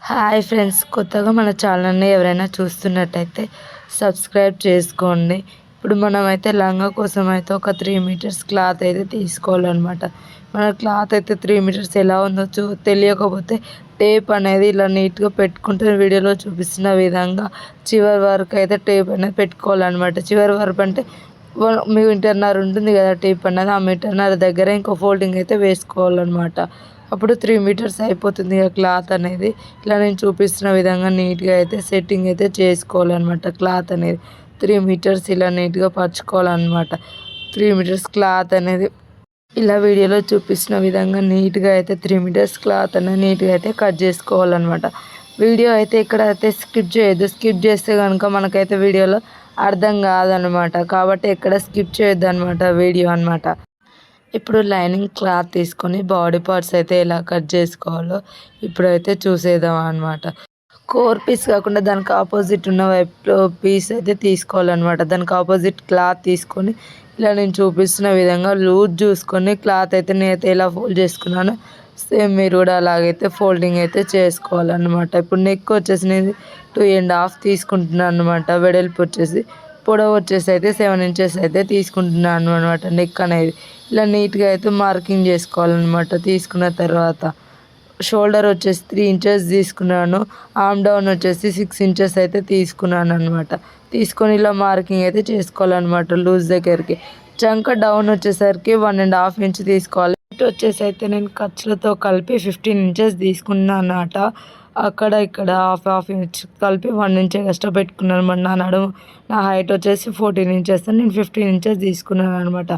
Hi friends, కొత్తగా మన ఛానల్ని ఎవరైనా చూస్తున్నట్టయితే సబ్స్క్రైబ్ చేసుకోండి. ఇప్పుడు మనమైతే లంగా కోసం అయితే ఒక 3 మీటర్స్ క్లాత్ అయితే తీసుకోవాలన్నమాట. మన క్లాత్ అయితే 3 మీటర్స్ ఎలా ఉందో తెలియకపోతే టేప్ అనేది ఇలా నీట్గా పెట్టుకుంటే వీడియోలో చూపిస్తున్న విధంగా చివరి వరకు అయితే టేప్ అనేది పెట్టుకోవాలన్నమాట. చివరి వరకు అంటే మీటర్న్నర ఉంటుంది కదా టేప్ అన్నది, ఆ మీటర్న్నర దగ్గర ఇంకో ఫోల్డింగ్ అయితే వేసుకోవాలన్నమాట. అప్పుడు 3 మీటర్స్ అయిపోతుంది ఇక క్లాత్ అనేది. ఇలా నేను చూపిస్తున్న విధంగా నీట్గా అయితే సెట్టింగ్ అయితే చేసుకోవాలన్నమాట. క్లాత్ అనేది 3 మీటర్స్ ఇలా నీట్గా పరుచుకోవాలన్నమాట. 3 మీటర్స్ క్లాత్ అనేది ఇలా వీడియోలో చూపిస్తున్న విధంగా నీట్గా అయితే 3 మీటర్స్ క్లాత్ అనేది నీట్గా అయితే కట్ చేసుకోవాలన్నమాట. వీడియో అయితే ఇక్కడ అయితే స్కిప్ చేయొద్దు. స్కిప్ చేస్తే కనుక మనకైతే వీడియోలో అర్థం కాదనమాట. కాబట్టి ఎక్కడ స్కిప్ చేయొద్దు అనమాట వీడియో అనమాట. ఇప్పుడు లైనింగ్ క్లాత్ తీసుకొని బాడీ పార్ట్స్ అయితే ఎలా కట్ చేసుకోవాలో ఇప్పుడైతే చూసేద్దాం అనమాట. కోర్ పీస్ కాకుండా దానికి ఆపోజిట్ ఉన్న వైపులో పీస్ అయితే తీసుకోవాలన్నమాట. దానికి ఆపోజిట్ క్లాత్ తీసుకొని ఇలా నేను చూపిస్తున్న విధంగా లూజ్ చూసుకొని క్లాత్ అయితే నేనైతే ఎలా ఫోల్డ్ చేసుకున్నానో సేమ్ మీరు కూడా అలాగైతే ఫోల్డింగ్ అయితే చేసుకోవాలన్నమాట. ఇప్పుడు నెక్ వచ్చేసి నేను 2.5 తీసుకుంటున్నాను అనమాట. వెడల్పు వచ్చేసి పొడవు వచ్చేసి అయితే 7 ఇంచెస్ అయితే తీసుకుంటున్నాను అనమాట. నెక్ అనేది ఇలా నీట్గా అయితే మార్కింగ్ చేసుకోవాలన్నమాట. తీసుకున్న తర్వాత షోల్డర్ వచ్చేసి 3 ఇంచెస్ తీసుకున్నాను. ఆర్మ్ డౌన్ వచ్చేసి 6 ఇంచెస్ అయితే తీసుకున్నాను అనమాట. తీసుకొని ఇలా మార్కింగ్ అయితే చేసుకోవాలన్నమాట లూజ్ దగ్గరికి. చంక డౌన్ వచ్చేసరికి 1.5 ఇంచ్ తీసుకోవాలి. ఇటు వచ్చేసి అయితే నేను ఖర్చులతో కలిపి 15 ఇంచెస్ తీసుకున్నాను అన్నమాట. అక్కడ ఇక్కడ హాఫ్ ఇంచ్ కలిపి 1 ఇంచ్ ఎక్స్ట్రా పెట్టుకున్నాను అనమాట. నా నడుము నా హైట్ వచ్చేసి 14 ఇంచెస్, నేను 15 ఇంచెస్ తీసుకున్నాను అనమాట.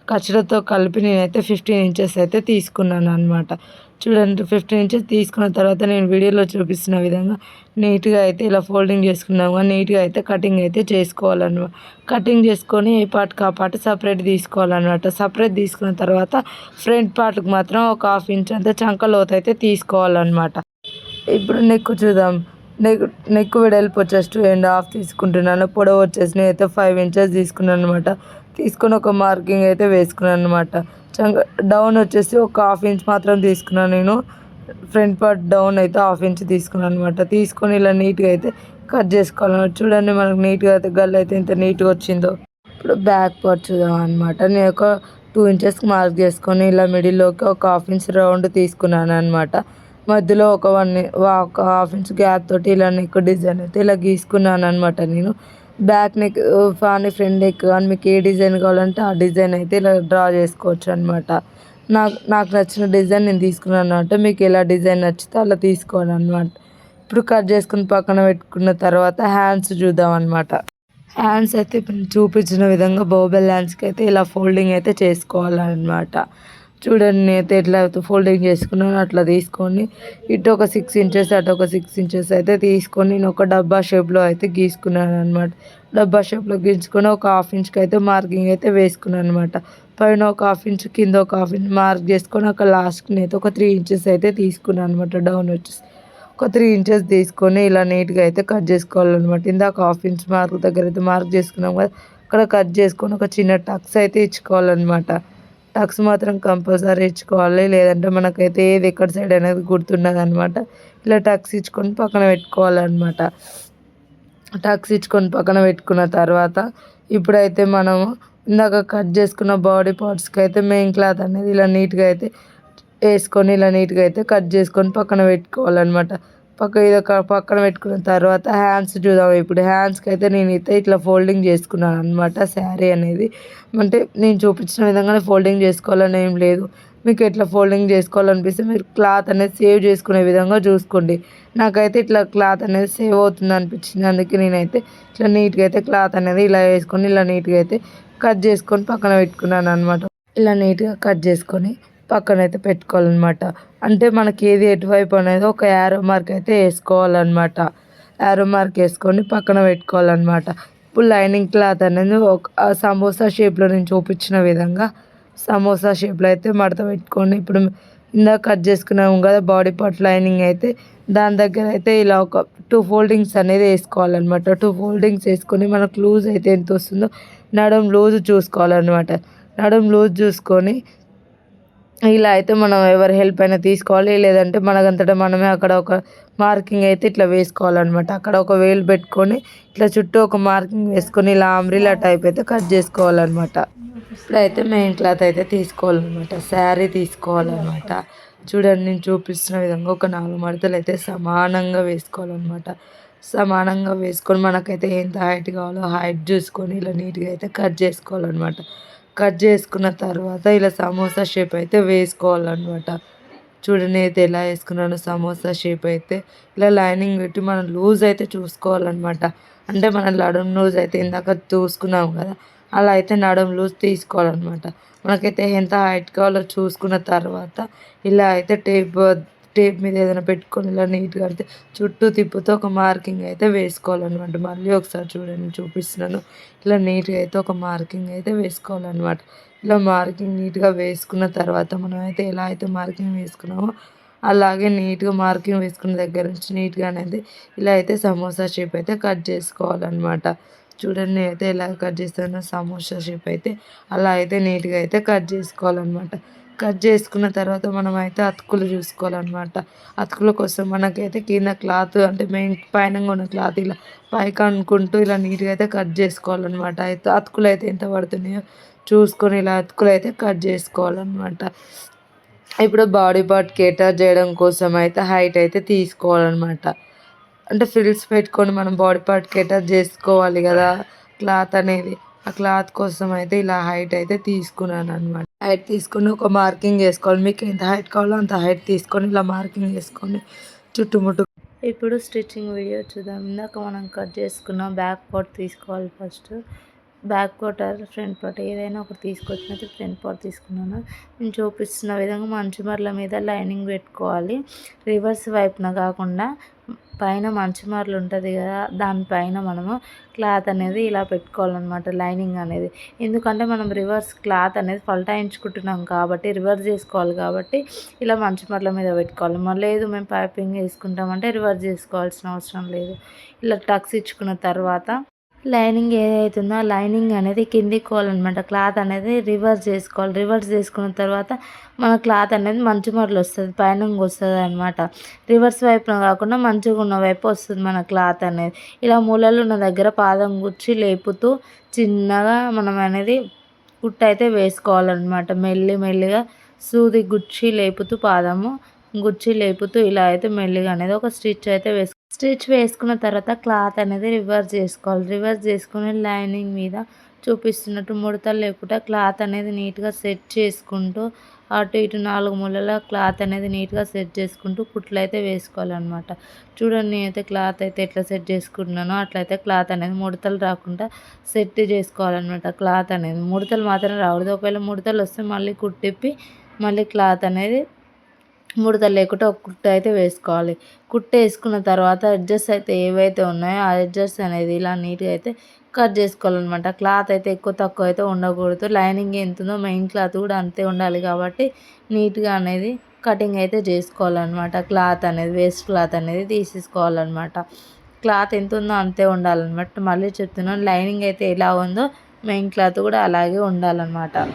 ఖర్చులతో కలిపి నేనైతే 15 ఇంచెస్ అయితే తీసుకున్నాను అనమాట. చూడండి, 15 ఇంచెస్ తీసుకున్న తర్వాత నేను వీడియోలో చూపిస్తున్న విధంగా నీట్గా అయితే ఇలా ఫోల్డింగ్ చేసుకున్నాము. నీట్గా అయితే కటింగ్ అయితే చేసుకోవాలన్నమాట. కటింగ్ చేసుకొని ఏ పార్ట్కి ఆ పార్ట్ సపరేట్ తీసుకోవాలన్నమాట. సపరేట్ తీసుకున్న తర్వాత ఫ్రంట్ పార్ట్కి మాత్రం ఒక హాఫ్ ఇంచ్ అంతా చంక లోతు అయితే తీసుకోవాలన్నమాట. ఇప్పుడు నెక్ చూద్దాం. నెక్ వెడల్పు వచ్చేసి 2.5 తీసుకుంటున్నాను. పొడవు వచ్చేసి నేనైతే 5 ఇంచెస్ తీసుకున్నాను అనమాట. తీసుకొని ఒక మార్కింగ్ అయితే వేసుకున్నాను అనమాట. డౌన్ వచ్చేసి ఒక హాఫ్ ఇంచ్ మాత్రం తీసుకున్నాను నేను. ఫ్రంట్ పార్ట్ డౌన్ అయితే హాఫ్ ఇంచ్ తీసుకున్నాను అనమాట. తీసుకొని ఇలా నీట్గా అయితే కట్ చేసుకోవాలన్నమాట. చూడండి, మనకు నీట్గా అయితే గల్ అయితే ఇంత నీట్గా వచ్చిందో. ఇప్పుడు బ్యాక్ పార్ట్ చూద్దాం అనమాట. నేను ఒక 2 ఇంచెస్కి మార్క్ చేసుకొని ఇలా మిడిల్లోకి ఒక హాఫ్ ఇంచ్ రౌండ్ తీసుకున్నాను అనమాట. మధ్యలో ఒక హాఫ్ ఇంచ్ గ్యాప్ తోటి ఇలా నెక్ డిజైన్ అయితే ఇలా గీసుకున్నాను అనమాట. నేను బ్యాక్ నెక్ కానీ ఫ్రంట్ నెక్ కానీ మీకు ఏ డిజైన్ కావాలంటే ఆ డిజైన్ అయితే ఇలా డ్రా చేసుకోవచ్చు అనమాట. నాకు నచ్చిన డిజైన్ నేను తీసుకున్నాను అనమాట. మీకు ఎలా డిజైన్ నచ్చితే అలా తీసుకోవాలన్నమాట. ఇప్పుడు కట్ చేసుకుని పక్కన పెట్టుకున్న తర్వాత హ్యాండ్స్ చూద్దాం అనమాట. హ్యాండ్స్ అయితే ఇప్పుడు చూపించిన విధంగా బోబెల్ హ్యాండ్స్కి అయితే ఇలా ఫోల్డింగ్ అయితే చేసుకోవాలన్నమాట. చూడండి, నేనైతే ఎట్లా ఫోల్డింగ్ చేసుకున్నాను అట్లా తీసుకొని ఇటు ఒక 6 ఇంచెస్ అటు ఒక 6 ఇంచెస్ అయితే తీసుకొని నేను ఒక డబ్బా షేప్లో అయితే గీసుకున్నాను అనమాట. డబ్బా షేప్లో గీసుకొని ఒక హాఫ్ ఇంచ్కి అయితే మార్కింగ్ అయితే వేసుకున్నాను అనమాట. పైన ఒక హాఫ్ ఇంచ్, కింద ఒక హాఫ్ ఇంచ్ మార్క్ చేసుకొని ఒక లాస్ట్కి అయితే ఒక 3 ఇంచెస్ అయితే తీసుకున్నాను అనమాట. డౌన్ వచ్చేసి ఒక 3 ఇంచెస్ తీసుకొని ఇలా నీట్గా అయితే కట్ చేసుకోవాలన్నమాట. ఇందాక హాఫ్ ఇంచ్ మార్క్ దగ్గర అయితే మార్క్ చేసుకున్నాం కదా, అక్కడ కట్ చేసుకొని ఒక చిన్న టక్స్ అయితే ఇచ్చుకోవాలన్నమాట. టక్స్ మాత్రం కంపల్సరీ ఇచ్చుకోవాలి, లేదంటే మనకైతే ఏది ఎక్కడ సైడ్ అనేది గుర్తుండదు అనమాట. ఇలా టక్స్ ఇచ్చుకొని పక్కన పెట్టుకోవాలన్నమాట. టక్స్ ఇచ్చుకొని పక్కన పెట్టుకున్న తర్వాత ఇప్పుడైతే మనము ఇందాక కట్ చేసుకున్న బాడీ పార్ట్స్కి అయితే మెయిన్ క్లాత్ అనేది ఇలా నీట్గా అయితే వేసుకొని ఇలా నీట్గా అయితే కట్ చేసుకొని పక్కన పెట్టుకోవాలన్నమాట. పక్కన పెట్టుకున్న తర్వాత హ్యాండ్స్ చూద్దాం. ఇప్పుడు హ్యాండ్స్కి అయితే నేనైతే ఇట్లా ఫోల్డింగ్ చేసుకున్నాను అనమాట. శారీ అనేది అంటే నేను చూపించిన విధంగానే ఫోల్డింగ్ చేసుకోవాలని ఏం లేదు. మీకు ఎట్లా ఫోల్డింగ్ చేసుకోవాలనిపిస్తే మీరు క్లాత్ అనేది సేవ్ చేసుకునే విధంగా చూసుకోండి. నాకైతే ఇట్లా క్లాత్ అనేది సేవ్ అవుతుంది అనిపించింది, అందుకే నేనైతే ఇట్లా నీట్గా అయితే క్లాత్ అనేది ఇలా వేసుకొని ఇలా నీట్గా అయితే కట్ చేసుకొని పక్కన పెట్టుకున్నాను అనమాట. ఇలా నీట్గా కట్ చేసుకొని పక్కన అయితే పెట్టుకోవాలన్నమాట. అంటే మనకి ఏది ఎటువైపు అనేది ఒక యారో మార్క్ అయితే వేసుకోవాలన్నమాట. యారో మార్క్ వేసుకొని పక్కన పెట్టుకోవాలన్నమాట. ఇప్పుడు లైనింగ్ క్లాత్ అనేది ఒక సమోసా షేప్లో నేను చూపించిన విధంగా సమోసా షేప్లో అయితే మడత పెట్టుకొని ఇప్పుడు ఇందాక కట్ చేసుకున్నాము కదా బాడీ పార్ట్ లైనింగ్ అయితే దాని దగ్గర అయితే ఇలా ఒక 2 ఫోల్డింగ్స్ అనేది వేసుకోవాలన్నమాట. 2 ఫోల్డింగ్స్ వేసుకొని మనకు లూజ్ అయితే ఎంత వస్తుందో నడుం లూజ్ చూసుకోవాలన్నమాట. నడుం లూజ్ చూసుకొని ఇలా అయితే మనం ఎవరి హెల్ప్ అయినా తీసుకోవాలి, లేదంటే మనకంతటా మనమే అక్కడ ఒక మార్కింగ్ అయితే ఇట్లా వేసుకోవాలన్నమాట. అక్కడ ఒక వేలు పెట్టుకొని ఇట్లా చుట్టూ ఒక మార్కింగ్ వేసుకొని ఇలా అంబ్రిల్లా టైప్ అయితే కట్ చేసుకోవాలన్నమాట. ఇప్పుడైతే మెయిన్ క్లాత్ అయితే తీసుకోవాలన్నమాట, శారీ తీసుకోవాలన్నమాట. చూడండి, నేను చూపిస్తున్న విధంగా ఒక 4 మడతలు అయితే సమానంగా వేసుకోవాలన్నమాట. సమానంగా వేసుకొని మనకైతే ఎంత హైట్ కావాలో హైట్ చూసుకొని ఇలా నీట్గా అయితే కట్ చేసుకోవాలన్నమాట. కట్ చేసుకున్న తర్వాత ఇలా సమోసా షేప్ అయితే వేసుకోవాలన్నమాట. చూడండి అయితే ఎలా వేసుకున్నాను సమోసా షేప్ అయితే. ఇలా లైనింగ్ పెట్టి మనం లూజ్ అయితే చూసుకోవాలన్నమాట. అంటే మనం నడుము లూజ్ అయితే ఇందాక చూసుకున్నాం కదా, అలా అయితే నడుము లూజ్ తీసుకోవాలన్నమాట. మనకైతే ఎంత హైట్ కావాలో చూసుకున్న తర్వాత ఇలా అయితే టేప్ మీద ఏదైనా పెట్టుకొని ఇలా నీట్గా అయితే చుట్టూ తిప్పుతూ ఒక మార్కింగ్ అయితే వేసుకోవాలన్నమాట. మళ్ళీ ఒకసారి చూడండి చూపిస్తున్నాను. ఇలా నీట్గా అయితే ఒక మార్కింగ్ అయితే వేసుకోవాలన్నమాట. ఇలా మార్కింగ్ నీట్గా వేసుకున్న తర్వాత మనం అయితే ఎలా అయితే మార్కింగ్ వేసుకున్నామో అలాగే నీట్గా మార్కింగ్ వేసుకున్న దగ్గర నుంచి నీట్గా అనేది ఇలా అయితే సమోసా షేప్ అయితే కట్ చేసుకోవాలన్నమాట. చూడండి అయితే ఎలా కట్ చేస్తానో సమోసా షేప్ అయితే అలా అయితే నీట్గా అయితే కట్ చేసుకోవాలన్నమాట. కట్ చేసుకున్న తర్వాత మనం అయితే అతుకులు చూసుకోవాలన్నమాట. అతుకుల కోసం మనకైతే కింద క్లాత్ అంటే మెయిన్ పైన ఉన్న క్లాత్ ఇలా పైకి అనుకుంటూ ఇలా నీట్గా అయితే కట్ చేసుకోవాలన్నమాట. అయితే అతుకులు అయితే ఎంత పడుతున్నాయో చూసుకొని ఇలా అతుకులు అయితే కట్ చేసుకోవాలన్నమాట. ఇప్పుడు బాడీ పార్ట్ కేటర్ చేయడం కోసం అయితే హైట్ అయితే తీసుకోవాలన్నమాట. అంటే ఫ్రిల్స్ పెట్టుకొని మనం బాడీ పార్ట్ కేటర్ చేసుకోవాలి కదా క్లాత్ అనేది. ఆ క్లాత్ కోసం అయితే ఇలా హైట్ అయితే తీసుకున్నాను అనమాట. హైట్ తీసుకొని ఒక మార్కింగ్ వేసుకోవాలి. మీకు ఎంత హైట్ కావాలో అంత హైట్ తీసుకొని ఇలా మార్కింగ్ వేసుకొని చుట్టుముట్టు. ఇప్పుడు స్టిచ్చింగ్ వీడియో చూద్దాం. ఇందాక మనం కట్ చేసుకున్నాం బ్యాక్ పార్ట్ తీసుకోవాలి. First back part or front part ఏదైనా ఒకటి తీసుకొచ్చినట్టు ఫ్రంట్ పార్ట్ తీసుకున్నాను. నేను చూపిస్తున్న విధంగా మంచి మరల మీద లైనింగ్ పెట్టుకోవాలి. రివర్స్ వైపున కాకుండా పైన మంచిమర్లు ఉంటుంది కదా, దానిపైన మనము క్లాత్ అనేది ఇలా పెట్టుకోవాలన్నమాట, లైనింగ్ అనేది. ఎందుకంటే మనం రివర్స్ క్లాత్ అనేది పల్టాయించుకుంటున్నాం కాబట్టి రివర్స్ చేసుకోవాలి కాబట్టి ఇలా మంచిమర్ల మీద పెట్టుకోవాలి. మరి లేదు మేము పైపింగ్ వేసుకుంటామంటే రివర్స్ చేసుకోవాల్సిన అవసరం లేదు. ఇలా టక్స్ ఇచ్చుకున్న తర్వాత లైనింగ్ ఏదైతుందో ఆ లైనింగ్ అనేది కిందికి కోవాలన్నమాట. క్లాత్ అనేది రివర్స్ చేసుకోవాలి. రివర్స్ చేసుకున్న తర్వాత మన క్లాత్ అనేది మంచి మరలు వస్తుంది, పైనంగా వస్తుంది అనమాట. రివర్స్ వైపున కాకుండా మంచిగా ఉన్న వైపు వస్తుంది మన క్లాత్ అనేది. ఇలా మూలలు ఉన్న దగ్గర పాదం గుచ్చి లేపుతూ చిన్నగా మనం అనేది కుట్టు అయితే వేసుకోవాలన్నమాట. మెల్లిగా సూది గుచ్చి లేపుతూ పాదము గుచ్చి లేపుతూ ఇలా అయితే మెల్లిగా అనేది ఒక స్టిచ్ వేసుకున్న తర్వాత క్లాత్ అనేది రివర్స్ చేసుకోవాలి. రివర్స్ చేసుకుని లైనింగ్ మీద చూపిస్తున్నట్టు ముడతలు లేకుండా క్లాత్ అనేది నీట్గా సెట్ చేసుకుంటూ అటు ఇటు 4 మూలల క్లాత్ అనేది నీట్గా సెట్ చేసుకుంటూ కుట్లు అయితే వేసుకోవాలన్నమాట. చూడండి నేనైతే క్లాత్ అయితే ఎట్లా సెట్ చేసుకుంటున్నానో అట్లయితే క్లాత్ అనేది ముడతలు రాకుండా సెట్ చేసుకోవాలన్నమాట. క్లాత్ అనేది ముడతలు మాత్రం రాకూడదు. ఒకవేళ ముడతలు వస్తే మళ్ళీ కుట్టిప్పి మళ్ళీ క్లాత్ అనేది ముడతలు లేకుండా ఒక కుట్టు అయితే వేసుకోవాలి. కుట్టు వేసుకున్న తర్వాత ఎడ్జెస్ అయితే ఏవైతే ఉన్నాయో ఆ ఎడ్జెస్ అనేది ఇలా నీట్గా అయితే కట్ చేసుకోవాలన్నమాట. క్లాత్ అయితే ఎక్కువ తక్కువ అయితే ఉండకూడదు. లైనింగ్ ఎంత ఉందో మెయిన్ క్లాత్ కూడా అంతే ఉండాలి కాబట్టి నీట్గా అనేది కటింగ్ అయితే చేసుకోవాలన్నమాట. క్లాత్ అనేది వేస్ట్ క్లాత్ అనేది తీసేసుకోవాలన్నమాట. క్లాత్ ఎంత ఉందో అంతే ఉండాలన్నమాట. మళ్ళీ చెప్తున్నాను, లైనింగ్ అయితే ఎలా ఉందో మెయిన్ క్లాత్ కూడా అలాగే ఉండాలన్నమాట.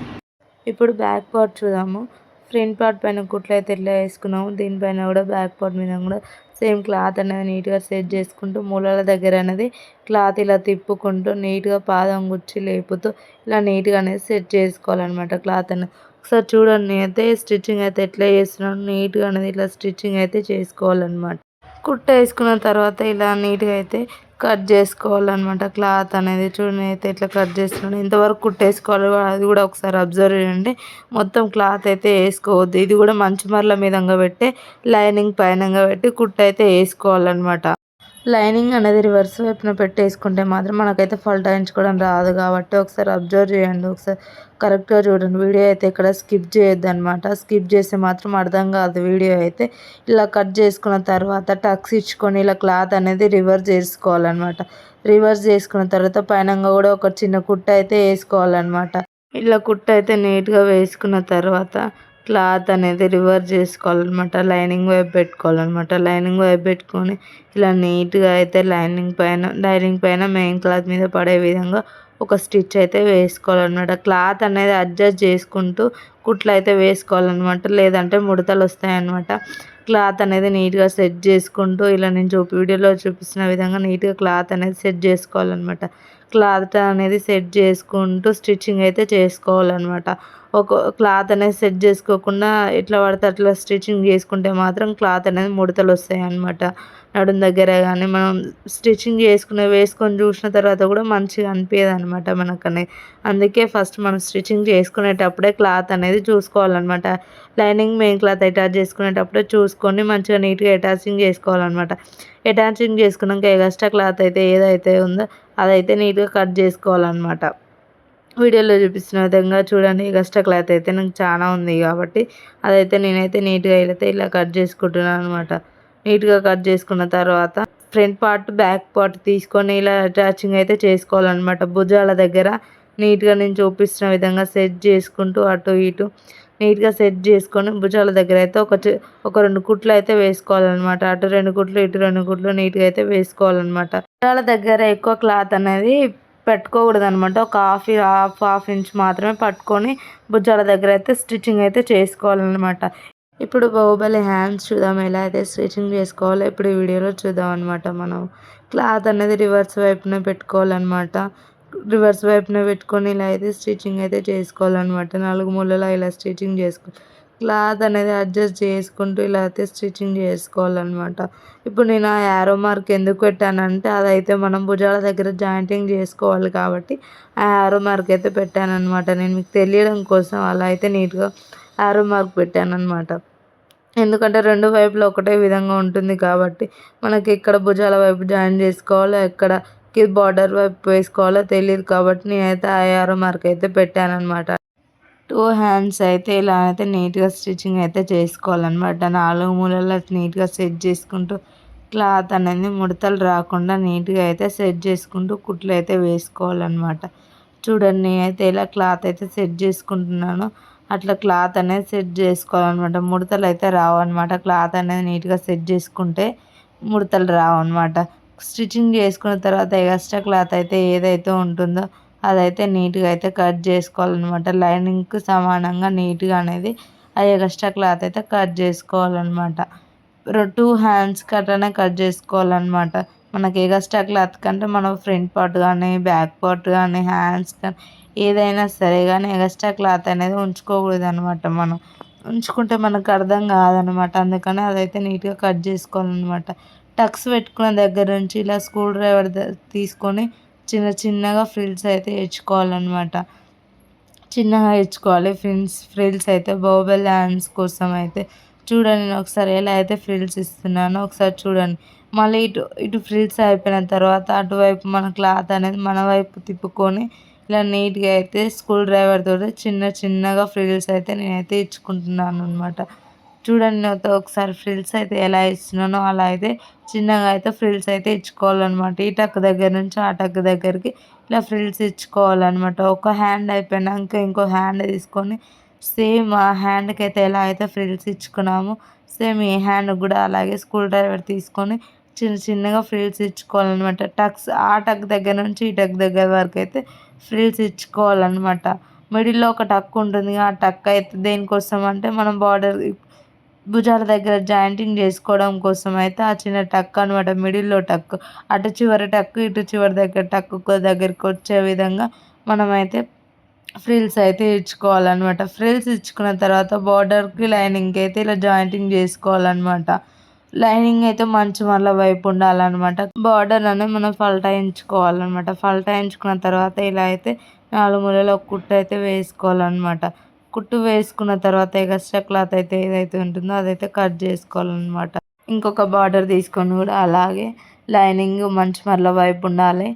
ఇప్పుడు బ్యాక్ పార్ట్ చూద్దాము. ఫ్రంట్ పార్ట్ పైన కుట్లు అయితే ఎట్లా వేసుకున్నాము, దీనిపైన కూడా బ్యాక్ పార్ట్ మీద కూడా సేమ్ క్లాత్ అనేది నీట్గా సెట్ చేసుకుంటూ మూలల దగ్గర అనేది క్లాత్ ఇలా తిప్పుకుంటూ నీట్గా పాదం గుచ్చి లేపుతూ ఇలా నీట్గా అనేది సెట్ చేసుకోవాలన్నమాట క్లాత్ అనేది. ఒకసారి చూడండి అయితే స్టిచ్చింగ్ అయితే ఎట్లా చేస్తున్నాను, నీట్గా అనేది ఇట్లా స్టిచ్చింగ్ అయితే చేసుకోవాలన్నమాట. కుట్ట వేసుకున్న తర్వాత ఇలా నీట్గా అయితే కట్ చేసుకోవాలన్నమాట క్లాత్ అనేది. చూడండి అయితే ఇట్లా కట్ చేస్తున్నాను. ఎంతవరకు కుట్టేసుకోవాలి అది కూడా ఒకసారి అబ్జర్వ్ చేయండి. మొత్తం క్లాత్ అయితే వేసుకోవద్దు. ఇది కూడా మంచి మరల మీదంగా పెట్టి లైనింగ్ పైనంగా పెట్టి కుట్ట అయితే వేసుకోవాలన్నమాట. లైనింగ్ అనేది రివర్స్ వైపున పెట్టేసుకుంటే మాత్రం మనకైతే పల్టాయించుకోవడం రాదు కాబట్టి ఒకసారి అబ్జర్వ్ చేయండి. ఒకసారి కరెక్ట్గా చూడండి. వీడియో అయితే ఇక్కడ స్కిప్ చేయొద్దు అనమాట. స్కిప్ చేస్తే మాత్రం అర్థం కాదు వీడియో అయితే. ఇలా కట్ చేసుకున్న తర్వాత టక్స్ ఇచ్చుకొని ఇలా క్లాత్ అనేది రివర్స్ చేసుకోవాలన్నమాట. రివర్స్ చేసుకున్న తర్వాత పైనంగా కూడా ఒక చిన్న కుట్ట అయితే వేసుకోవాలన్నమాట. ఇలా కుట్ట అయితే నీట్గా వేసుకున్న తర్వాత క్లాత్ అనేది రివర్స్ చేసుకోవాలన్నమాట. లైనింగ్ వైపు పెట్టుకోవాలన్నమాట. లైనింగ్ వైపు పెట్టుకొని ఇలా నీట్గా అయితే లైనింగ్ పైన మెయిన్ క్లాత్ మీద పడే విధంగా ఒక స్టిచ్ అయితే వేసుకోవాలన్నమాట. క్లాత్ అనేది అడ్జస్ట్ చేసుకుంటూ కుట్లు అయితే వేసుకోవాలన్నమాట, లేదంటే ముడతలు వస్తాయన్నమాట. క్లాత్ అనేది నీట్గా సెట్ చేసుకుంటూ ఇలా నేను వీడియోలో చూపిస్తున్న విధంగా నీట్గా క్లాత్ అనేది సెట్ చేసుకోవాలన్నమాట. క్లాత్ అనేది సెట్ చేసుకుంటూ స్టిచ్చింగ్ అయితే చేసుకోవాలన్నమాట. ఒక క్లాత్ అనేది సెట్ చేసుకోకుండా ఎట్లా పడితే అట్లా స్టిచ్చింగ్ చేసుకుంటే మాత్రం క్లాత్ అనేది ముడతలు వస్తాయి అన్నమాట. నడుం దగ్గర కానీ మనం స్టిచ్చింగ్ వేసుకొని చూసిన తర్వాత కూడా మంచిగా అనిపించదు అనమాట మనకని. అందుకే ఫస్ట్ మనం స్టిచ్చింగ్ చేసుకునేటప్పుడే క్లాత్ అనేది చూసుకోవాలన్నమాట. లైనింగ్ మెయిన్ క్లాత్ అటాచ్ చేసుకునేటప్పుడే చూసుకొని మంచిగా నీట్గా అటాచింగ్ చేసుకోవాలన్నమాట. అటాచింగ్ చేసుకున్నాక ఎక్స్ట్రా క్లాత్ అయితే ఏదైతే ఉందో అదైతే నీట్గా కట్ చేసుకోవాలన్నమాట. వీడియోలో చూపిస్తున్న విధంగా చూడండి, ఎక్స్ట్రా క్లాత్ అయితే నాకు చాలా ఉంది కాబట్టి అదైతే నేనైతే నీట్గా అయితే ఇలా కట్ చేసుకుంటున్నాను అనమాట. నీట్గా కట్ చేసుకున్న తర్వాత ఫ్రంట్ పార్ట్ బ్యాక్ పార్ట్ తీసుకొని ఇలా అటాచింగ్ అయితే చేసుకోవాలన్నమాట. భుజాల దగ్గర నీట్గా నేను చూపిస్తున్న విధంగా సెట్ చేసుకుంటూ అటు ఇటు నీట్గా సెట్ చేసుకొని భుజాల దగ్గర అయితే ఒక 2 కుట్లు అయితే వేసుకోవాలన్నమాట. అటు 2 కుట్లు ఇటు 2 కుట్లు నీట్గా అయితే వేసుకోవాలన్నమాట. భుజాల దగ్గర ఎక్కువ క్లాత్ అనేది పెట్టుకోకూడదు అనమాట. ఒక హాఫ్ ఇంచ్ మాత్రమే పట్టుకొని భుజాల దగ్గర అయితే స్టిచ్చింగ్ అయితే చేసుకోవాలన్నమాట. ఇప్పుడు బాహుబలి హ్యాండ్స్ చూద్దాం ఎలా అయితే స్టిచ్చింగ్ చేసుకోవాలో ఇప్పుడు ఈ వీడియోలో చూద్దాం అనమాట. మనం క్లాత్ అనేది రివర్స్ వైపున పెట్టుకోవాలన్నమాట. రివర్స్ వైపున పెట్టుకొని ఇలా అయితే స్టిచ్చింగ్ అయితే చేసుకోవాలన్నమాట. 4 మూలలో ఇలా స్టిచ్చింగ్ క్లాత్ అనేది అడ్జస్ట్ చేసుకుంటూ ఇలా అయితే స్టిచ్చింగ్ చేసుకోవాలన్నమాట. ఇప్పుడు నేను ఆ యారో మార్క్ ఎందుకు పెట్టానంటే అదైతే మనం భుజాల దగ్గర జాయింటింగ్ చేసుకోవాలి కాబట్టి ఆ యారో మార్క్ అయితే పెట్టానన్నమాట. నేను మీకు తెలియడం కోసం అలా అయితే నీట్గా యారో మార్క్ పెట్టానన్నమాట. ఎందుకంటే 2 వైపులా ఒకటే విధంగా ఉంటుంది కాబట్టి మనకి ఎక్కడ భుజాల వైపు జాయిన్ చేసుకోవాలో ఎక్కడకి బార్డర్ వైపు వేసుకోవాలో తెలియదు కాబట్టి నేనైతే ఆ యారో మార్క్ అయితే పెట్టానన్నమాట. 2 హ్యాండ్స్ అయితే ఇలా అయితే నీట్గా స్టిచ్చింగ్ అయితే చేసుకోవాలన్నమాట. 4 మూలల్లో నీట్గా సెట్ చేసుకుంటూ క్లాత్ అనేది ముడతలు రాకుండా నీట్గా అయితే సెట్ చేసుకుంటూ కుట్లు అయితే వేసుకోవాలన్నమాట. చూడండి నేనైతే ఇలా క్లాత్ అయితే సెట్ చేసుకుంటున్నాను. అట్లా క్లాత్ అనేది సెట్ చేసుకోవాలన్నమాట. ముడతలు అయితే రావన్నమాట. క్లాత్ అనేది నీట్గా సెట్ చేసుకుంటే ముడతలు రావన్నమాట. స్టిచ్చింగ్ చేసుకున్న తర్వాత ఎక్స్ట్రా క్లాత్ అయితే ఏదైతే ఉంటుందో అదైతే నీట్గా అయితే కట్ చేసుకోవాలన్నమాట. లైనింగ్కి సమానంగా నీట్గా అనేది ఆ ఎక్స్ట్రా క్లాత్ అయితే కట్ చేసుకోవాలన్నమాట. 2 హ్యాండ్స్కి అట్లనే కట్ చేసుకోవాలన్నమాట. మనకి ఎక్స్ట్రా క్లాత్ కంటే మనం ఫ్రంట్ పార్ట్ కానీ బ్యాక్ పార్ట్ కానీ హ్యాండ్స్ కానీ ఏదైనా సరే కానీ ఎక్స్ట్రా క్లాత్ అనేది ఉంచుకోకూడదు అనమాట. మనం ఉంచుకుంటే మనకు అర్థం కాదనమాట. అందుకని అదైతే నీట్గా కట్ చేసుకోవాలన్నమాట. టక్స్ పెట్టుకున్న దగ్గర నుంచి ఇలా స్క్రూ డ్రైవర్ తీసుకొని చిన్నగా ఫ్రిల్స్ అయితే ఇచ్చుకోవాలన్నమాట. చిన్నగా ఇచ్చుకోవాలి ఫ్రిల్స్ అయితే బాహుబలి హ్యాండ్స్ కోసం అయితే. చూడండి నేను ఒకసారి ఎలా అయితే ఫ్రిల్స్ ఇస్తున్నానో ఒకసారి చూడండి. మళ్ళీ ఇటు ఫ్రిల్స్ అయిపోయిన తర్వాత అటువైపు మన క్లాత్ అనేది మన వైపు తిప్పుకొని ఇలా నీట్గా అయితే స్క్రూ డ్రైవర్ తోటి చిన్నగా ఫ్రిల్స్ అయితే నేనైతే ఇచ్చుకుంటున్నాను అనమాట. చూడండి నాతో ఒకసారి ఫ్రిల్స్ అయితే ఎలా ఇస్తున్నానో అలా అయితే చిన్నగా అయితే ఫ్రిల్స్ అయితే ఇచ్చుకోవాలన్నమాట. ఈ టక్ దగ్గర నుంచి ఆ టక్ దగ్గరికి ఇలా ఫ్రిల్స్ ఇచ్చుకోవాలన్నమాట. ఒక హ్యాండ్ అయిపోయినాక ఇంకో హ్యాండ్ తీసుకొని సేమ్ ఆ హ్యాండ్కి అయితే ఎలా అయితే ఫ్రిల్స్ ఇచ్చుకున్నామో సేమ్ ఈ హ్యాండ్ కూడా అలాగే స్క్రూ డ్రైవర్ తీసుకొని చిన్నగా ఫ్రిల్స్ ఇచ్చుకోవాలన్నమాట. ఆ టక్ దగ్గర నుంచి ఈ టక్ దగ్గర వరకు అయితే ఫ్రిల్స్ ఇచ్చుకోవాలన్నమాట. మిడిల్లో ఒక టక్ ఉంటుంది. ఆ టక్ అయితే దేనికోసం అంటే మనం బార్డర్ భుజాల దగ్గర జాయింటింగ్ చేసుకోవడం కోసం అయితే ఆ చిన్న టక్ అనమాట. మిడిల్లో టక్, అటు చివరి టక్ ఇటు చివరి దగ్గర టక్ దగ్గరికి వచ్చే విధంగా మనమైతే ఫ్రిల్స్ అయితే ఇచ్చుకోవాలన్నమాట. ఫ్రిల్స్ ఇచ్చుకున్న తర్వాత బార్డర్కి లైనింగ్కి అయితే ఇలా జాయింటింగ్ చేసుకోవాలన్నమాట. లైనింగ్ అయితే మంచి మళ్ళీ వైపు ఉండాలన్నమాట. బార్డర్ అనేది మనం ఫల్టాయించుకోవాలన్నమాట. ఫల్టాయించుకున్న తర్వాత ఇలా అయితే 4 మూలలో ఒక కుట్టు అయితే వేసుకోవాలన్నమాట. కుట్టు వేసుకున్న తర్వాత ఎక్స్ట్రా క్లాత్ అయితే ఏదైతే ఉంటుందో అదైతే కట్ చేసుకోవాలన్నమాట. ఇంకొక బార్డర్ తీసుకొని కూడా అలాగే లైనింగ్ మంచి మరల వైపు ఉండాలి.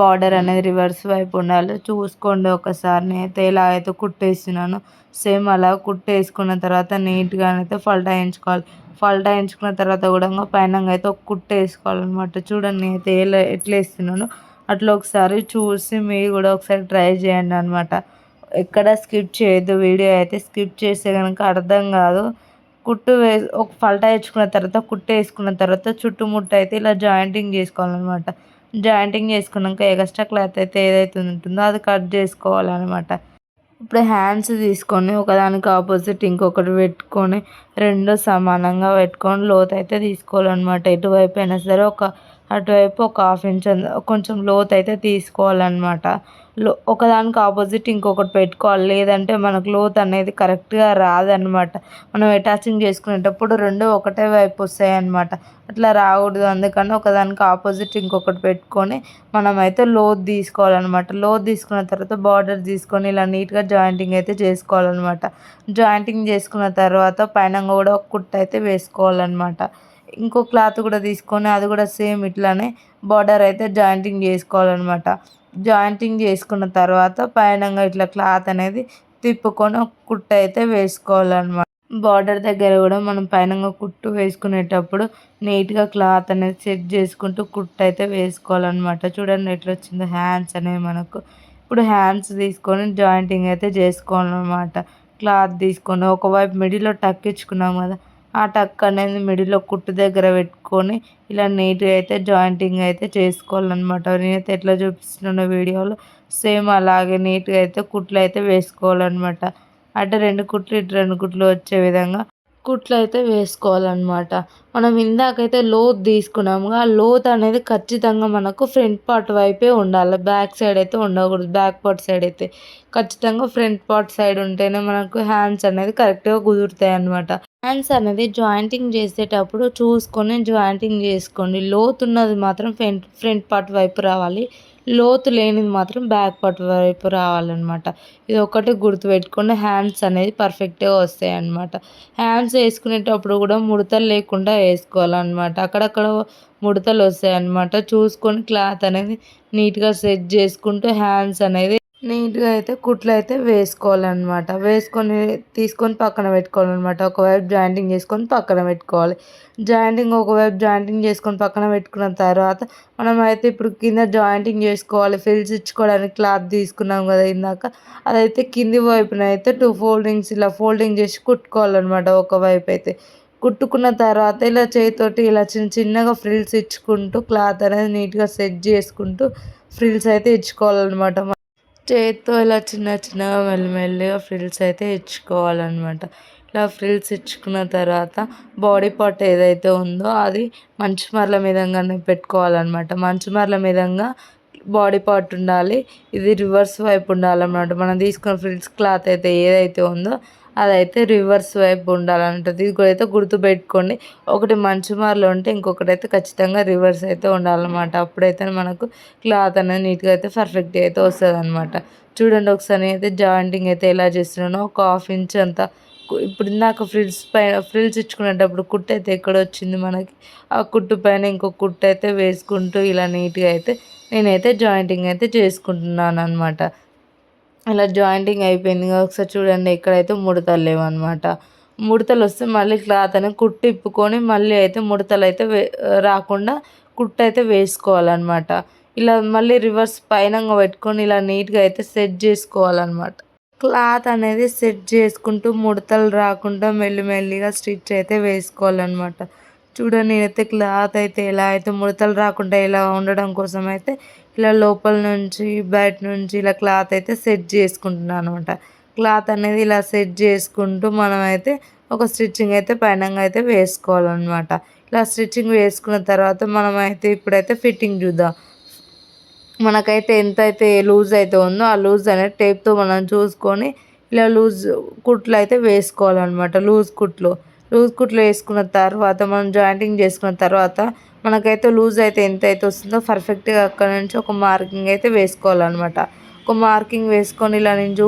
బార్డర్ అనేది రివర్స్ వైపు ఉండాలి. చూసుకోండి ఒకసారి నేనైతే ఎలా అయితే కుట్టేస్తున్నానో సేమ్ అలా కుట్టేసుకున్న తర్వాత నీట్గా అయితే ఫల్టాయించుకోవాలి. ఫల్టాయించుకున్న తర్వాత కూడా పైన అయితే ఒక కుట్టు వేసుకోవాలన్నమాట. చూడండి నేనైతే ఎట్లా వేస్తున్నానో అట్లా ఒకసారి చూసి మీరు కూడా ఒకసారి ట్రై చేయండి అనమాట. ఎక్కడ స్కిప్ చేయొద్దు. వీడియో అయితే స్కిప్ చేస్తే కనుక అర్థం కాదు. ఒక పల్టా వేసుకున్న తర్వాత కుట్టు వేసుకున్న తర్వాత చుట్టుముట్టు అయితే ఇలా జాయింటింగ్ చేసుకోవాలన్నమాట. జాయింటింగ్ చేసుకున్నాక ఎక్స్ట్రా క్లాత్ అయితే ఏదైతే ఉంటుందో అది కట్ చేసుకోవాలన్నమాట. ఇప్పుడు హ్యాండ్స్ తీసుకొని ఒకదానికి ఆపోజిట్ ఇంకొకటి పెట్టుకొని రెండు సమానంగా పెట్టుకొని లోతు అయితే తీసుకోవాలన్నమాట. ఎటువైపు అయినా సరే అటువైపు ఒక హాఫ్ ఇంచ్ కొంచెం లోతు అయితే తీసుకోవాలన్నమాట. ఒకదానికి ఆపోజిట్ ఇంకొకటి పెట్టుకోవాలి, లేదంటే మనకు లోతు అనేది కరెక్ట్గా రాదన్నమాట. మనం అటాచింగ్ చేసుకునేటప్పుడు రెండు ఒకటే వైపు వస్తాయి అన్నమాట. అట్లా రాకూడదు, అందుకని ఒకదానికి ఆపోజిట్ ఇంకొకటి పెట్టుకొని మనమైతే లోతు తీసుకోవాలన్నమాట. లోతు తీసుకున్న తర్వాత బార్డర్ తీసుకొని ఇలా నీట్గా జాయింటింగ్ అయితే చేసుకోవాలన్నమాట. జాయింటింగ్ చేసుకున్న తర్వాత పైన కూడా ఒక కుట్టు అయితే వేసుకోవాలన్నమాట. ఇంకో క్లాత్ కూడా తీసుకొని అది కూడా సేమ్ ఇట్లానే బార్డర్ అయితే జాయింటింగ్ చేసుకోవాలన్నమాట. జాయింటింగ్ చేసుకున్న తర్వాత పైన ఇట్లా క్లాత్ అనేది తిప్పుకొని ఒక కుట్టు అయితే వేసుకోవాలన్నమాట. బార్డర్ దగ్గర కూడా మనం పైన కుట్టు వేసుకునేటప్పుడు నీట్గా క్లాత్ అనేది సెట్ చేసుకుంటూ కుట్టు అయితే వేసుకోవాలన్నమాట. చూడండి ఎట్లా వచ్చిందో హ్యాండ్స్ అనేవి మనకు. ఇప్పుడు హ్యాండ్స్ తీసుకొని జాయింటింగ్ అయితే చేసుకోవాలన్నమాట. క్లాత్ తీసుకొని ఒకవైపు మిడిల్లో టక్ ఇచ్చుకున్నాం కదా, ఆ టక్ అనేది మిడిల్లో కుట్టు దగ్గర పెట్టుకొని ఇలా నీట్గా అయితే జాయింటింగ్ అయితే చేసుకోవాలన్నమాట. నేనైతే ఎట్లా చూపిస్తున్నానో వీడియోలో సేమ్ అలాగే నీట్గా అయితే కుట్లు అయితే వేసుకోవాలన్నమాట. అటు 2 కుట్లు ఇటు 2 కుట్లు వచ్చే విధంగా కుట్లు అయితే వేసుకోవాలన్నమాట. మనం ఇందాకైతే లోతు తీసుకున్నాము, ఆ లోతు అనేది ఖచ్చితంగా మనకు ఫ్రంట్ పార్ట్ వైపే ఉండాలి, బ్యాక్ సైడ్ అయితే ఉండకూడదు. బ్యాక్ పార్ట్ సైడ్ అయితే ఖచ్చితంగా ఫ్రంట్ పార్ట్ సైడ్ ఉంటేనే మనకు హ్యాండ్స్ అనేది కరెక్ట్గా కుదురుతాయి అన్నమాట. హ్యాండ్స్ అనేది జాయింటింగ్ చేసేటప్పుడు చూసుకొని జాయింటింగ్ చేసుకోండి. లోతు ఉన్నది మాత్రం ఫ్రంట్ పార్ట్ వైపు రావాలి, లోతు లేనిది మాత్రం బ్యాక్ పార్ట్ వైపు రావాలన్నమాట. ఇది ఒకటి గుర్తుపెట్టుకొని హ్యాండ్స్ అనేది పర్ఫెక్ట్గా వస్తాయి అన్నమాట. హ్యాండ్స్ వేసుకునేటప్పుడు కూడా ముడతలు లేకుండా వేసుకోవాలన్నమాట. అక్కడక్కడ ముడతలు వస్తాయి అన్నమాట. చూసుకొని క్లాత్ అనేది నీట్గా సెట్ చేసుకుంటూ హ్యాండ్స్ అనేది నీట్గా అయితే కుట్లు అయితే వేసుకోవాలన్నమాట. తీసుకొని పక్కన పెట్టుకోవాలన్నమాట. ఒకవైపు జాయింటింగ్ చేసుకొని పక్కన పెట్టుకోవాలి. ఒకవైపు జాయింటింగ్ చేసుకొని పక్కన పెట్టుకున్న తర్వాత మనమైతే ఇప్పుడు కింద జాయింటింగ్ చేసుకోవాలి. ఫిల్స్ ఇచ్చుకోవడానికి క్లాత్ తీసుకున్నాం కదా ఇందాక, అదైతే కింది వైపున అయితే 2 ఫోల్డింగ్స్ ఇలా ఫోల్డింగ్ చేసి కుట్టుకోవాలన్నమాట. ఒకవైపు అయితే కుట్టుకున్న తర్వాత ఇలా చేతితోటి ఇలా చిన్నగా ఫ్రిల్స్ ఇచ్చుకుంటూ క్లాత్ అనేది నీట్గా సెట్ చేసుకుంటూ ఫ్రిల్స్ అయితే ఇచ్చుకోవాలన్నమాట. చేత్తో ఇలా చిన్నగా మెల్లిమెల్లిగా ఫ్రిల్స్ అయితే ఇచ్చుకోవాలన్నమాట. ఇలా ఫ్రిల్స్ ఇచ్చుకున్న తర్వాత బాడీ పార్ట్ ఏదైతే ఉందో అది మంచిమర్ల మీదంగానే పెట్టుకోవాలన్నమాట. మంచిమర్ల మీదంగా బాడీ పార్ట్ ఉండాలి. ఇది రివర్స్ వైపు ఉండాలన్నమాట. మనం తీసుకున్న ఫ్రిల్స్ క్లాత్ అయితే ఏదైతే ఉందో అదైతే రివర్స్ వైపు ఉండాలన్నమాట. ఇది కూడా అయితే గుర్తుపెట్టుకోండి. ఒకటి మంచిమర్లు ఉంటే ఇంకొకటి అయితే ఖచ్చితంగా రివర్స్ అయితే ఉండాలన్నమాట. అప్పుడైతే మనకు క్లాత్ అనేది నీట్గా అయితే పర్ఫెక్ట్గా అయితే వస్తుంది అనమాట. చూడండి ఒకసారి అయితే జాయింటింగ్ అయితే ఎలా చేస్తున్నానో ఒక హాఫ్ ఇంచ్ అంతా. ఇప్పుడు ఇందాక ఫ్రిల్స్ ఇచ్చుకునేటప్పుడు కుట్టు అయితే ఎక్కడ వచ్చింది మనకి, ఆ కుట్టు పైన ఇంకో కుట్టు అయితే వేసుకుంటూ ఇలా నీట్గా అయితే నేనైతే జాయింటింగ్ అయితే చేసుకుంటున్నాను అనమాట. ఇలా జాయింటింగ్ అయిపోయింది కదా, ఒకసారి చూడండి ఎక్కడైతే ముడతలు లేవన్నమాట. ముడతలు వస్తే మళ్ళీ క్లాత్ అనేది కుట్టు ఇప్పుకొని మళ్ళీ అయితే ముడతలు అయితే రాకుండా కుట్టు అయితే వేసుకోవాలన్నమాట. ఇలా మళ్ళీ రివర్స్ పైన పెట్టుకొని ఇలా నీట్గా అయితే సెట్ చేసుకోవాలన్నమాట. క్లాత్ అనేది సెట్ చేసుకుంటూ ముడతలు రాకుండా మెల్లిమెల్లిగా స్టిచ్ అయితే వేసుకోవాలన్నమాట. చూడండి నేనైతే క్లాత్ అయితే ఎలా అయితే ముడతలు రాకుండా ఇలా ఉండడం కోసం అయితే ఇలా లోపల నుంచి బయట నుంచి ఇలా క్లాత్ అయితే సెట్ చేసుకుంటున్నాను అనమాట. క్లాత్ అనేది ఇలా సెట్ చేసుకుంటూ మనమైతే ఒక స్టిచ్చింగ్ అయితే పైన అయితే వేసుకోవాలన్నమాట. ఇలా స్టిచ్చింగ్ వేసుకున్న తర్వాత మనమైతే ఇప్పుడైతే ఫిట్టింగ్ చూద్దాం. మనకైతే ఎంతైతే లూజ్ అయితే ఉందో ఆ లూజ్ అనేది టేప్తో మనం చూసుకొని ఇలా లూజ్ కుట్లు అయితే వేసుకోవాలన్నమాట. లూజ్ కుట్లు వేసుకున్న తర్వాత మనం జాయింటింగ్ చేసుకున్న తర్వాత మనకైతే లూజ్ అయితే ఎంత అయితే వస్తుందో పర్ఫెక్ట్గా అక్కడ నుంచి ఒక మార్కింగ్ అయితే వేసుకోవాలన్నమాట. ఒక మార్కింగ్ వేసుకొని ఇలా నేను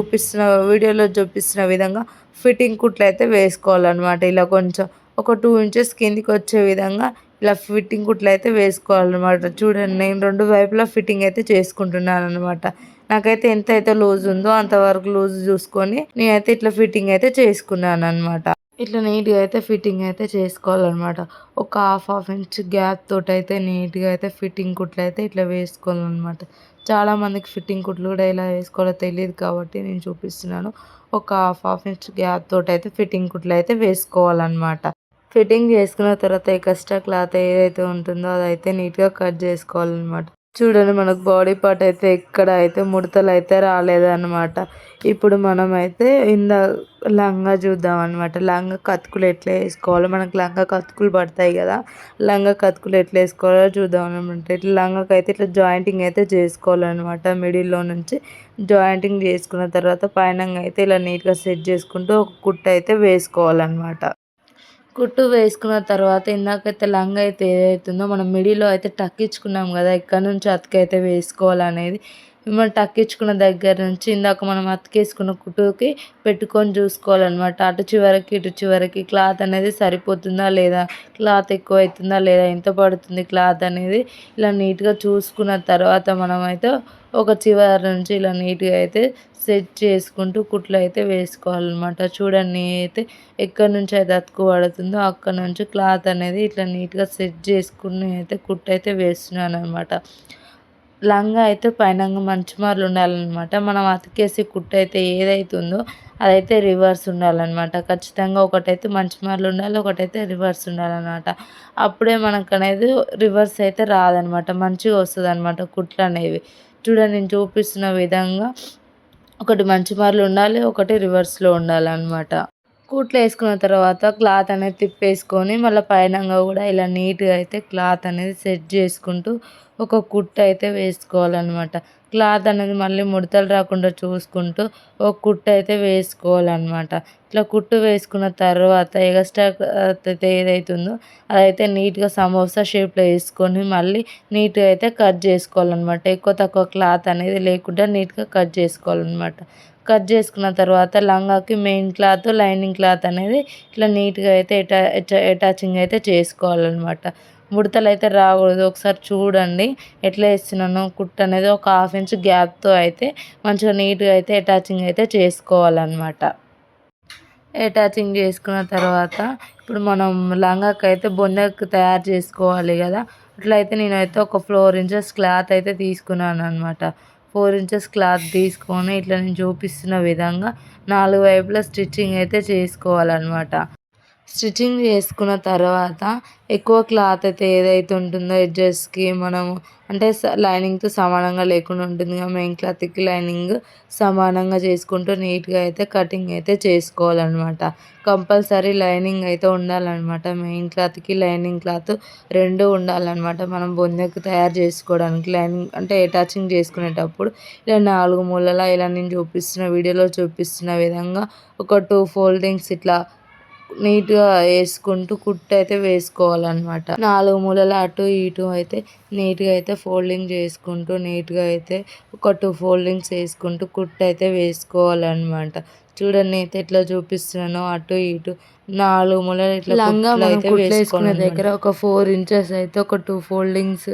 వీడియోలో చూపిస్తున్న విధంగా ఫిట్టింగ్ కుట్లు అయితే వేసుకోవాలన్నమాట. ఇలా కొంచెం ఒక 2 ఇంచెస్ కిందికి వచ్చే విధంగా ఇలా ఫిట్టింగ్ కుట్లు అయితే వేసుకోవాలన్నమాట. చూడండి నేను 2 వైపులా ఫిట్టింగ్ అయితే చేసుకుంటున్నాను అనమాట. నాకైతే ఎంత అయితే లూజ్ ఉందో అంతవరకు లూజ్ చూసుకొని నేనైతే ఇట్లా ఫిట్టింగ్ అయితే చేసుకున్నాను అనమాట. ఇట్లా నీట్గా అయితే ఫిట్టింగ్ అయితే చేసుకోవాలన్నమాట. ఒక హాఫ్ ఇంచ్ గ్యాప్ తోటి అయితే నీట్గా అయితే ఫిట్టింగ్ కుట్లు అయితే ఇట్లా వేసుకోవాలన్నమాట. చాలామందికి ఫిట్టింగ్ కుట్లు కూడా ఎలా వేసుకోవాలో తెలియదు కాబట్టి నేను చూపిస్తున్నాను. ఒక హాఫ్ ఇంచ్ గ్యాప్ తోటి అయితే ఫిట్టింగ్ కుట్లు అయితే వేసుకోవాలన్నమాట. ఫిట్టింగ్ చేసుకున్న తర్వాత ఎక్స్ట్రా క్లాత్ ఏదైతే ఉంటుందో అదైతే నీట్గా కట్ చేసుకోవాలన్నమాట. చూడండి మనకు బాడీ పార్ట్ అయితే ఎక్కడ అయితే ముడతలు అయితే రాలేదన్నమాట. ఇప్పుడు మనమైతే లంగా చూద్దాం అనమాట. లంగా కతుకులు ఎట్లా వేసుకోవాలో, మనకు లంగా కతుకులు పడతాయి కదా, లంగా కతుకులు ఎట్లా వేసుకోవాలో చూద్దాం అనమాట. ఇట్లా లంగాకి అయితే ఇట్లా జాయింటింగ్ అయితే చేసుకోవాలన్నమాట. మిడిల్లో నుంచి జాయింటింగ్ చేసుకున్న తర్వాత పైన అయితే ఇలా నీట్గా సెట్ చేసుకుంటూ ఒక కుట్టు అయితే వేసుకోవాలన్నమాట. కుట్టు వేసుకున్న తర్వాత ఇందాకైతే లంగా అయితే ఏదైతుందో మనం మిడిలో అయితే టక్కించుకున్నాం కదా, ఇక్కడ నుంచి అతికైతే వేసుకోవాలనేది. మనం టక్కించుకున్న దగ్గర నుంచి ఇందాక మనం అతికేసుకున్న కుట్టుకి పెట్టుకొని చూసుకోవాలన్నమాట. అటు చివరికి ఇటు చివరికి క్లాత్ అనేది సరిపోతుందా లేదా, క్లాత్ ఎక్కువ అవుతుందా లేదా, ఎంత పడుతుంది క్లాత్ అనేది ఇలా నీట్గా చూసుకున్న తర్వాత మనమైతే ఒక చివరి నుంచి ఇలా నీట్గా అయితే సెట్ చేసుకుంటూ కుట్లు అయితే వేసుకోవాలన్నమాట. చూడండి అయితే ఎక్కడి నుంచి అయితే అతుకు పడుతుందో అక్కడ నుంచి క్లాత్ అనేది ఇట్లా నీట్గా సెట్ చేసుకుని అయితే కుట్టు అయితే వేస్తున్నాను అనమాట. లంగా అయితే పైన మంచి మార్లు ఉండాలన్నమాట. మనం అతికేసి కుట్టు అయితే ఏదైతుందో అదైతే రివర్స్ ఉండాలన్నమాట. ఖచ్చితంగా ఒకటైతే మంచి మార్లు ఉండాలి, ఒకటైతే రివర్స్ ఉండాలన్నమాట. అప్పుడే మనకు అనేది రివర్స్ అయితే రాదనమాట, మంచిగా వస్తుంది అనమాట కుట్లు అనేవి. చూడండి నేను చూపిస్తున్న విధంగా ఒకటి మంచి మార్లు ఉండాలి, ఒకటి రివర్స్లో ఉండాలన్నమాట. కుట్లు వేసుకున్న తర్వాత క్లాత్ అనేది తిప్పేసుకొని మళ్ళీ పైనంగా కూడా ఇలా నీట్గా అయితే క్లాత్ అనేది సెట్ చేసుకుంటూ ఒక కుట్టు అయితే వేసుకోవాలన్నమాట. క్లాత్ అనేది మళ్ళీ ముడతలు రాకుండా చూసుకుంటూ ఒక కుట్టు అయితే వేసుకోవాలన్నమాట. ఇట్లా కుట్టు వేసుకున్న తర్వాత ఎక్స్ట్రా క్లాత్ అయితే ఏదైతుందో అదైతే నీట్గా సమోసా షేప్లో వేసుకొని మళ్ళీ నీట్గా అయితే కట్ చేసుకోవాలన్నమాట. ఎక్కువ తక్కువ క్లాత్ అనేది లేకుండా నీట్గా కట్ చేసుకోవాలన్నమాట. కట్ చేసుకున్న తర్వాత లంగాకి మెయిన్ క్లాత్, లైనింగ్ క్లాత్ అనేది ఇట్లా నీట్గా అయితే అటాచింగ్ అయితే చేసుకోవాలన్నమాట. ముడతలు అయితే రాకూడదు. ఒకసారి చూడండి ఎట్లా వేస్తున్నానో. కుట్టు అనేది ఒక 1/2 ఇంచ్ గ్యాప్తో అయితే మంచిగా నీట్గా అయితే అటాచింగ్ అయితే చేసుకోవాలన్నమాట. అటాచింగ్ చేసుకున్న తర్వాత ఇప్పుడు మనం లంగాకి అయితే బొందకు తయారు చేసుకోవాలి కదా, అట్లయితే నేనైతే ఒక 4 ఇంచెస్ క్లాత్ అయితే తీసుకున్నాను అనమాట. 4 ఇంచెస్ క్లాత్ తీసుకొని ఇట్లా నేను చూపిస్తున్న విధంగా 4 వైపులా స్టిచ్చింగ్ అయితే చేసుకోవాలన్నమాట. స్టిచ్చింగ్ చేసుకున్న తర్వాత ఎక్కువ క్లాత్ అయితే ఏదైతే ఉంటుందో ఎడ్జెస్కి మనము అంటే లైనింగ్తో సమానంగా లేకుండా ఉంటుంది కదా, మెయిన్ క్లాత్కి లైనింగ్ సమానంగా చేసుకుంటూ నీట్గా అయితే కటింగ్ అయితే చేసుకోవాలన్నమాట. కంపల్సరీ లైనింగ్ అయితే ఉండాలన్నమాట. మెయిన్ క్లాత్కి లైనింగ్ క్లాత్ 2 ఉండాలన్నమాట. మనం బొందెకు తయారు చేసుకోవడానికి లైనింగ్ అంటే అటాచింగ్ చేసుకునేటప్పుడు ఇలా 4 మూలలా ఇలా నేను చూపిస్తున్న వీడియోలో చూపిస్తున్న విధంగా ఒక 2 ఫోల్డింగ్స్ ఇట్లా నీట్గా వేసుకుంటూ కుట్టు అయితే వేసుకోవాలన్నమాట. 4 మూలల అటు ఇటు అయితే నీట్గా అయితే ఫోల్డింగ్ చేసుకుంటూ నీట్గా అయితే ఒక 2 ఫోల్డింగ్స్ వేసుకుంటూ కుట్టు అయితే వేసుకోవాలన్నమాట. చూడండి అయితే ఎట్లా చూపిస్తున్నానో అటు ఇటు 4 మూలలు ఇట్లా లంగా అయితే వేసుకునే దగ్గర ఒక 4 ఇంచెస్ అయితే ఒక 2 ఫోల్డింగ్స్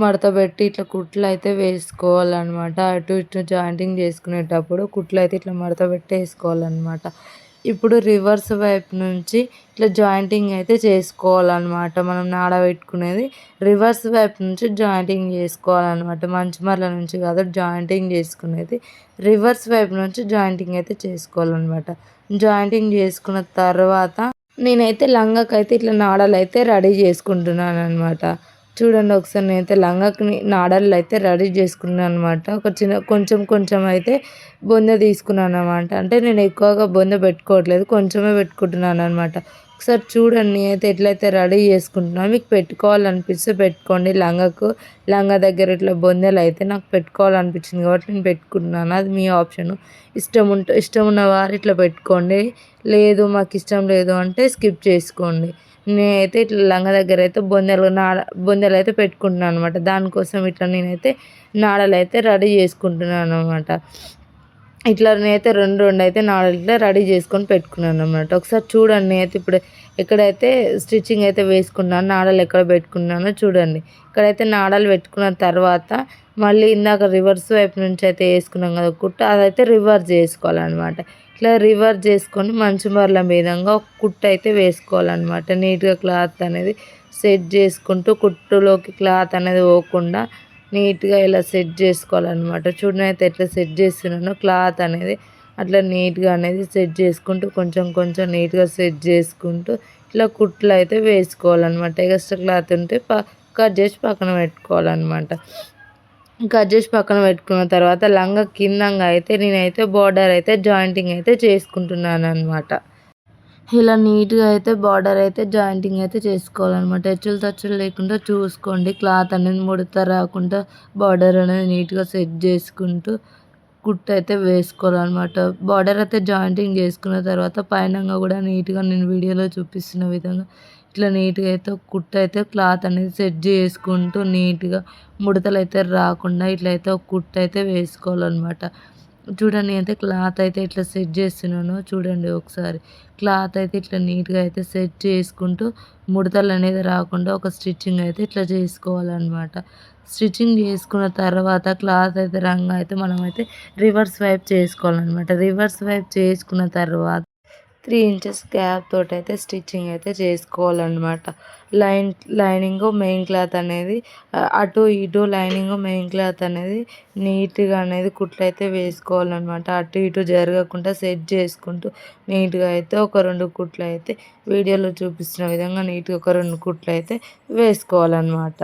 మడత పెట్టి ఇట్లా కుట్లు అయితే వేసుకోవాలన్నమాట. అటు ఇటు జాయింటింగ్ చేసుకునేటప్పుడు కుట్లు అయితే ఇట్లా మడత పెట్టి వేసుకోవాలన్నమాట. ఇప్పుడు రివర్స్ వైపు నుంచి ఇట్లా జాయింటింగ్ అయితే చేసుకోవాలన్నమాట. మనం నాడ పెట్టుకునేది రివర్స్ వైపు నుంచి జాయింటింగ్ చేసుకోవాలన్నమాట. మంచి మరల నుంచి కాదు, జాయింటింగ్ చేసుకునేది రివర్స్ వైపు నుంచి జాయింటింగ్ అయితే చేసుకోవాలన్నమాట. జాయింటింగ్ చేసుకున్న తర్వాత నేనైతే లంగాకైతే ఇట్లా నాడలు అయితే రెడీ చేసుకుంటున్నాను అనమాట. చూడండి ఒకసారి నేనైతే లంగాకి నాడలు అయితే రెడీ చేసుకున్నాను అనమాట. ఒక చిన్న కొంచెం అయితే బొంద తీసుకున్నాను అనమాట. అంటే నేను ఎక్కువగా బొంద పెట్టుకోవట్లేదు, కొంచెమే పెట్టుకుంటున్నాను అనమాట. ఒకసారి చూడండి అయితే ఎట్లయితే రెడీ చేసుకుంటున్నాను. మీకు పెట్టుకోవాలనిపిస్తే పెట్టుకోండి. లంగా దగ్గర ఇట్లా బొందెలు అయితే నాకు పెట్టుకోవాలనిపించింది కాబట్టి నేను పెట్టుకుంటున్నాను. అది మీ ఆప్షను. ఇష్టం ఉన్న వారు ఇట్లా పెట్టుకోండి, లేదు మాకు ఇష్టం లేదు అంటే స్కిప్ చేసుకోండి. నేనైతే ఇట్లా లంగా దగ్గర అయితే బొందెలు అయితే పెట్టుకుంటున్నాను అనమాట. దానికోసం ఇట్లా నేనైతే నాడలు అయితే రెడీ చేసుకుంటున్నాను అనమాట. ఇట్లా నేనైతే రెండు అయితే నాడలు ఇట్లా రెడీ చేసుకొని పెట్టుకున్నాను అనమాట. ఒకసారి చూడండి నేనైతే ఇప్పుడు ఎక్కడైతే స్టిచ్చింగ్ అయితే వేసుకున్నాను, నాడలు ఎక్కడ పెట్టుకున్నానో చూడండి. ఇక్కడైతే నాడలు పెట్టుకున్న తర్వాత మళ్ళీ ఇందాక రివర్స్ వైపు నుంచి అయితే వేసుకున్నాం కదా కుట్టు, అదైతే రివర్స్ చేసుకోవాలన్నమాట. ఇట్లా రివర్స్ చేసుకొని మంచి మరల మీదంగా ఒక కుట్టు అయితే వేసుకోవాలన్నమాట. నీట్గా క్లాత్ అనేది సెట్ చేసుకుంటూ కుట్టులోకి క్లాత్ అనేది పోకుండా నీట్గా ఇలా సెట్ చేసుకోవాలన్నమాట. చూడండి అయితే ఎట్లా సెట్ చేస్తున్నానో క్లాత్ అనేది అట్లా నీట్గా అనేది సెట్ చేసుకుంటూ కొంచెం నీట్గా సెట్ చేసుకుంటూ ఇట్లా కుట్లు అయితే వేసుకోవాలన్నమాట. ఎక్స్ట్రా క్లాత్ ఉంటే కట్ చేసి పక్కన పెట్టుకోవాలన్నమాట. కట్ చేసి పక్కన పెట్టుకున్న తర్వాత లంగా కిందంగా అయితే నేనైతే బార్డర్ అయితే జాయింటింగ్ అయితే చేసుకుంటున్నాను అనమాట. ఇలా నీట్‌గా అయితే బార్డర్ అయితే జాయింటింగ్ అయితే చేసుకోవాలనమాట. హెచ్చులు తచ్చులు లేకుండా చూసుకోండి. క్లాత్ అనేది ముడత రాకుండా బార్డర్ అనేది నీట్‌గా సెట్ చేసుకుంటూ కుట్టయితే వేసుకోవాలనమాట. బార్డర్ అయితే జాయింటింగ్ చేసుకున్న తర్వాత పైనంగా కూడా నీట్‌గా నేను వీడియోలో చూపిస్తున్న విధంగా ఇట్లా నీట్‌గా అయితే కుట్టయితే క్లాత్ అనేది సెట్ చేసుకుంటూ నీట్‌గా ముడతలైతే రాకుండా ఇట్లయితే ఒక కుట్టయితే వేసుకోవాలనమాట. చూడండి అయితే క్లాత్ అయితే ఇట్లా సెట్ చేస్తున్నానో చూడండి ఒకసారి. క్లాత్ అయితే ఇట్లా నీట్‌గా అయితే సెట్ చేసుకుంటూ ముడతలనేది రాకుండా ఒక స్టిచ్చింగ్ అయితే ఇట్లా చేసుకోవాలనమాట. స్టిచ్చింగ్ చేసుకున్న తర్వాత క్లాత్ అయితే రంగు అయితే మనమైతే రివర్స్ వైపు చేసుకోవాలనమాట. రివర్స్ వైపు చేసుకున్న తర్వాత 3 ఇంచెస్ గ్యాప్ తోటైతే స్టిచ్చింగ్ అయితే చేసుకోవాలనమాట. లైనింగు, మెయిన్ క్లాత్ అనేది అటు ఇటు లైనింగు, మెయిన్ క్లాత్ అనేది నీట్‌గా అనేది కుట్లయితే వేసుకోవాలనమాట. అటు ఇటు జరగకుండా సెట్ చేసుకుంటూ నీట్‌గా అయితే ఒక 2 కుట్లయితే వీడియోలో చూపిస్తున్న విధంగా నీట్‌గా ఒక 2 కుట్లయితే వేసుకోవాలనమాట.